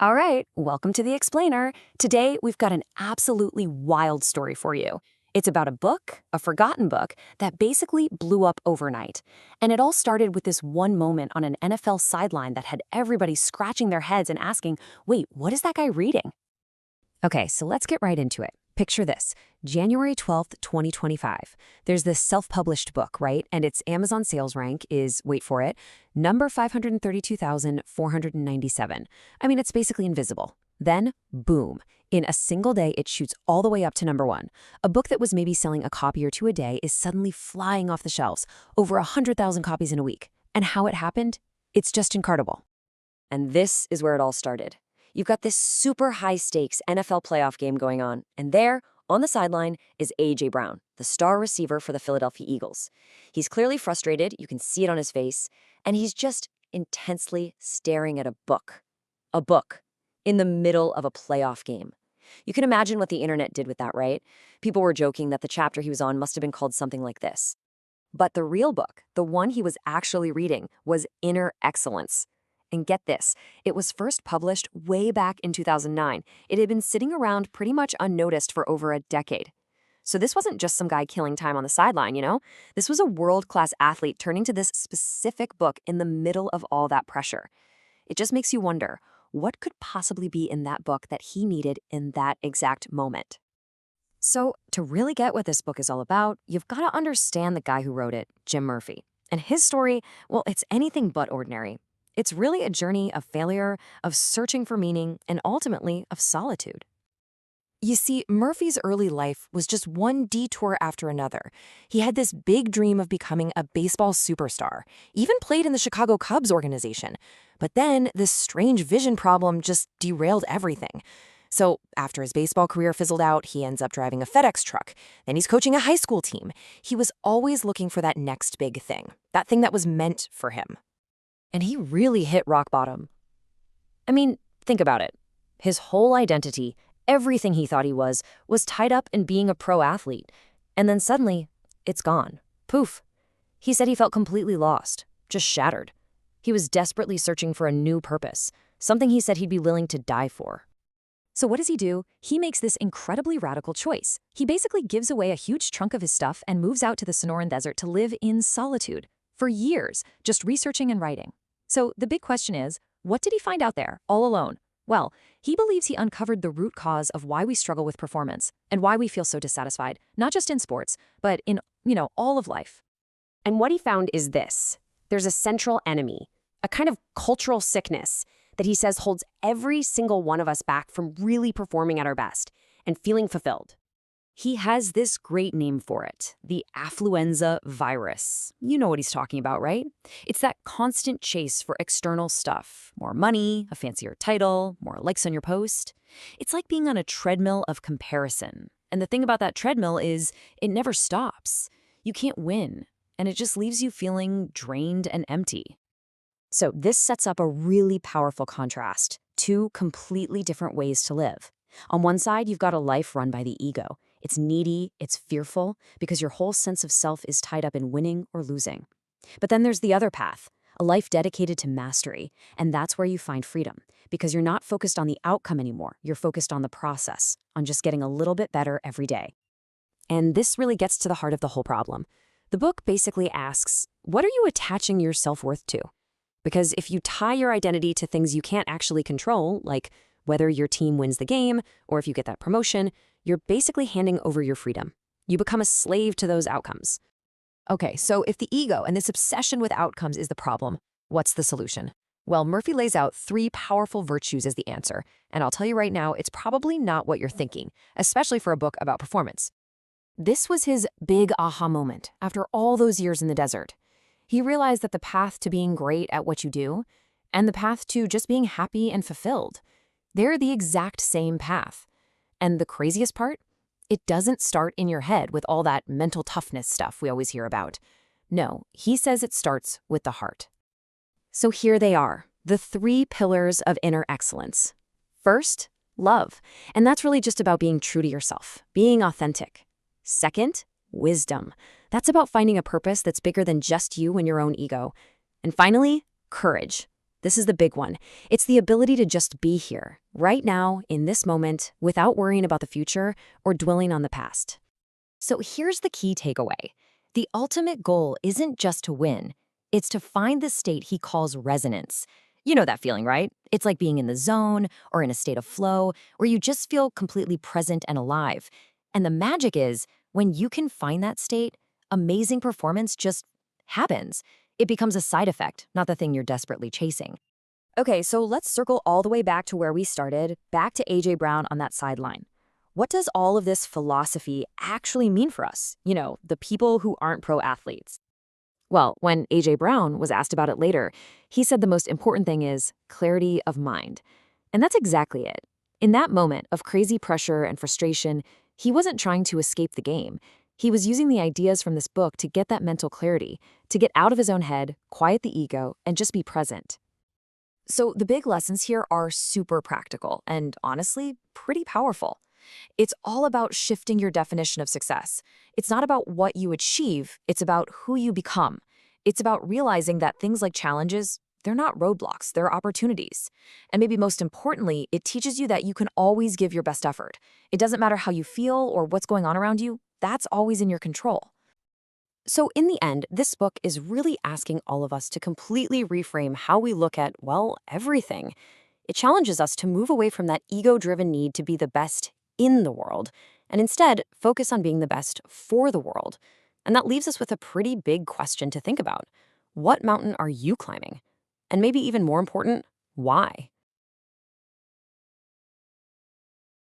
All right, welcome to The Explainer. Today, we've got an absolutely wild story for you. It's about a book, a forgotten book, that basically blew up overnight. And it all started with this one moment on an NFL sideline that had everybody scratching their heads and asking, wait, what is that guy reading? Okay, so let's get right into it. Picture this, January 12th, 2025. There's this self-published book, right? And its Amazon sales rank is, wait for it, number 532,497. I mean, it's basically invisible. Then, boom, in a single day, it shoots all the way up to number one. A book that was maybe selling a copy or two a day is suddenly flying off the shelves, over 100,000 copies in a week. And how it happened? It's just incredible. And this is where it all started. You've got this super high-stakes NFL playoff game going on, and there, on the sideline, is A.J. Brown, the star receiver for the Philadelphia Eagles. He's clearly frustrated, you can see it on his face, and he's just intensely staring at a book, in the middle of a playoff game. You can imagine what the internet did with that, right? People were joking that the chapter he was on must have been called something like this. But the real book, the one he was actually reading, was Inner Excellence. And get this, it was first published way back in 2009. It had been sitting around pretty much unnoticed for over a decade. So this wasn't just some guy killing time on the sideline, you know? This was a world-class athlete turning to this specific book in the middle of all that pressure. It just makes you wonder, what could possibly be in that book that he needed in that exact moment? So to really get what this book is all about, you've got to understand the guy who wrote it, Jim Murphy. And his story, well, it's anything but ordinary. It's really a journey of failure, of searching for meaning, and ultimately of solitude. You see, Murphy's early life was just one detour after another. He had this big dream of becoming a baseball superstar, even played in the Chicago Cubs organization. But then this strange vision problem just derailed everything. So after his baseball career fizzled out, he ends up driving a FedEx truck. Then he's coaching a high school team. He was always looking for that next big thing, that thing that was meant for him. And he really hit rock bottom. I mean, think about it. His whole identity, everything he thought he was tied up in being a pro athlete. And then suddenly, it's gone. Poof. He said he felt completely lost, just shattered. He was desperately searching for a new purpose, something he said he'd be willing to die for. So what does he do? He makes this incredibly radical choice. He basically gives away a huge chunk of his stuff and moves out to the Sonoran Desert to live in solitude for years, just researching and writing. So the big question is, what did he find out there, all alone? Well, he believes he uncovered the root cause of why we struggle with performance and why we feel so dissatisfied, not just in sports, but in, all of life. And what he found is this. There's a central enemy, a kind of cultural sickness that he says holds every single one of us back from really performing at our best and feeling fulfilled. He has this great name for it, the affluenza virus. You know what he's talking about, right? It's that constant chase for external stuff. More money, a fancier title, more likes on your post. It's like being on a treadmill of comparison. And the thing about that treadmill is it never stops. You can't win, and it just leaves you feeling drained and empty. So this sets up a really powerful contrast, two completely different ways to live. On one side, you've got a life run by the ego. It's needy, it's fearful, because your whole sense of self is tied up in winning or losing. But then there's the other path, a life dedicated to mastery, and that's where you find freedom, because you're not focused on the outcome anymore. You're focused on the process, on just getting a little bit better every day. And this really gets to the heart of the whole problem. The book basically asks, what are you attaching your self-worth to? Because if you tie your identity to things you can't actually control, like whether your team wins the game or if you get that promotion, you're basically handing over your freedom. You become a slave to those outcomes. Okay, so if the ego and this obsession with outcomes is the problem, what's the solution? Well, Murphy lays out 3 powerful virtues as the answer, and I'll tell you right now, it's probably not what you're thinking, especially for a book about performance. This was his big aha moment after all those years in the desert. He realized that the path to being great at what you do and the path to just being happy and fulfilled, they're the exact same path. And the craziest part? It doesn't start in your head with all that mental toughness stuff we always hear about. No, he says it starts with the heart. So here they are, the 3 pillars of inner excellence. First, love. And that's really just about being true to yourself, being authentic. Second, wisdom. That's about finding a purpose that's bigger than just you and your own ego. And finally, courage. This is the big one. It's the ability to just be here, right now, in this moment, without worrying about the future or dwelling on the past. So here's the key takeaway. The ultimate goal isn't just to win, it's to find the state he calls resonance. You know that feeling, right? It's like being in the zone or in a state of flow where you just feel completely present and alive. And the magic is, when you can find that state, amazing performance just happens. It becomes a side effect, not the thing you're desperately chasing. Okay, so let's circle all the way back to where we started, back to A.J. Brown on that sideline. What does all of this philosophy actually mean for us? The people who aren't pro athletes. Well, when A.J. Brown was asked about it later, he said the most important thing is clarity of mind. And that's exactly it. In that moment of crazy pressure and frustration, he wasn't trying to escape the game. He was using the ideas from this book to get that mental clarity, to get out of his own head, quiet the ego, and just be present. So the big lessons here are super practical and honestly, pretty powerful. It's all about shifting your definition of success. It's not about what you achieve, it's about who you become. It's about realizing that things like challenges, they're not roadblocks, they're opportunities. And maybe most importantly, it teaches you that you can always give your best effort. It doesn't matter how you feel or what's going on around you, that's always in your control. So in the end, this book is really asking all of us to completely reframe how we look at, well, everything. It challenges us to move away from that ego-driven need to be the best in the world, and instead focus on being the best for the world. And that leaves us with a pretty big question to think about. What mountain are you climbing? And maybe even more important, why?